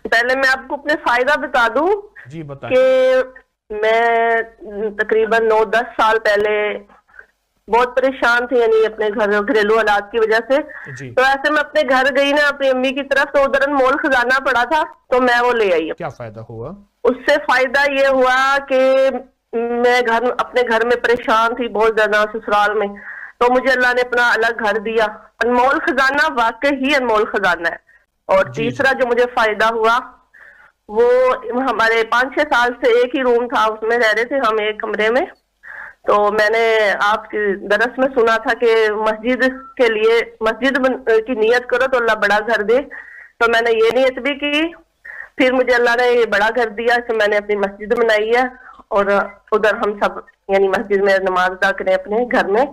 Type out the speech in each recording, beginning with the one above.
पहले मैं आपको अपने फायदा बता दूं जी बताएं। कि मैं तकरीबन 9-10 साल पहले बहुत परेशान थी, यानी अपने घरेलू हालात की वजह से। जी। तो ऐसे मैं अपने घर गई ना अपनी अम्मी की तरफ, तो उधर अनमोल खजाना पड़ा था, तो मैं वो ले आई। क्या फायदा हुआ? उससे फायदा ये हुआ कि मैं अपने घर में परेशान थी बहुत ज्यादा, ससुराल में। तो मुझे अल्लाह ने अपना अलग घर दिया। अनमोल खजाना वाकई ही अनमोल खजाना है। और जी जी। तीसरा जो मुझे फायदा हुआ, वो हमारे 5-6 साल से एक ही रूम था, उसमें रह रहे थे हम एक कमरे में। तो मैंने आपके दरस में सुना था कि मस्जिद के लिए मस्जिद की नियत करो तो अल्लाह बड़ा घर दे। तो मैंने ये नियत भी की। फिर मुझे अल्लाह ने ये बड़ा घर दिया, तो मैंने अपनी मस्जिद बनाई है और उधर हम सब यानी मस्जिद में नमाज अदा करें अपने घर में।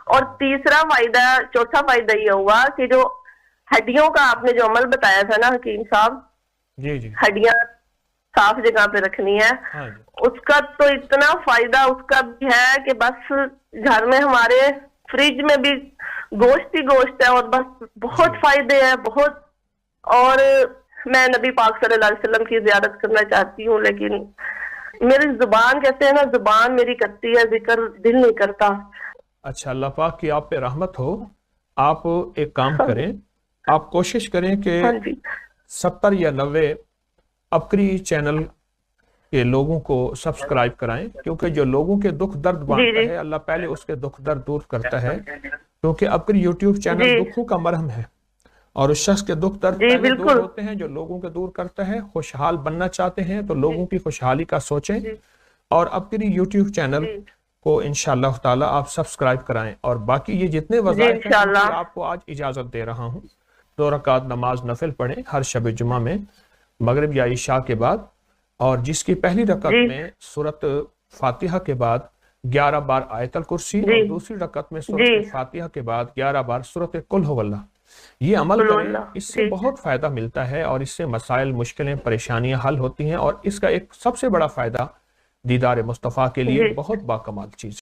और तीसरा फायदा, चौथा फायदा ये हुआ कि जो हड्डियों का आपने जो अमल बताया था ना हकीम साहब, जी जी। हड्डियां साफ जगह पे रखनी है, हाँ जी। उसका तो इतना फायदा उसका भी है कि बस घर में हमारे फ्रिज में भी गोश्त ही गोश्त है, और बस बहुत फायदे हैं बहुत। और मैं नबी पाक सल्लल्लाहु अलैहि वसल्लम की जियारत करना चाहती हूँ, लेकिन मेरी जुबान, कहते हैं ना, जुबान मेरी करती है जिक्र, दिल नहीं करता। अच्छा, अल्लाह पाक की आप पे रहमत हो। आप एक काम करें, आप कोशिश करें कि हाँ जी 70 या 90 अपक्री चैनल के लोगों को सब्सक्राइब कराएं, क्योंकि जो लोगों के दुख दर्द जी बांटता जी है अल्लाह पहले उसके दुख दर्द दूर करता है। क्योंकि अपक्री यूट्यूब चैनल जी दुखों का मरहम है, और उस शख्स के दुख दर्द जी पहले दूर बिल्कुल होते हैं जो लोगों के दूर करता है। खुशहाल बनना चाहते हैं तो लोगों की खुशहाली का सोचें, जी और अपक्री यूट्यूब चैनल जी को इंशाअल्लाह ताला आप सब्सक्राइब कराएं। और बाकी ये जितने जी वज़ाइफ हैं उनकी इंशाल्लाह। आपको आज इजाज़त दे रहा हूँ। 2 रकात नमाज नफिल पढ़ें हर शब जुमा में, मगरिब या इशा के बाद। और जिसकी पहली रकत जी में सूरत फातिहा के बाद 11 बार आयतल कुर्सी, जी और दूसरी रकत में जी सूरत फातिहा के बाद 11 बार सूरत कुल हुवल्लाह, ये अमल कुल करें। अल्लाह। इससे जी बहुत फ़ायदा मिलता है, और इससे मसाइल, मुश्किलें, परेशानियां हल होती हैं। और इसका एक सबसे बड़ा फ़ायदा दीदार मुस्तफ़ा के लिए जी बहुत बाकमाल चीज़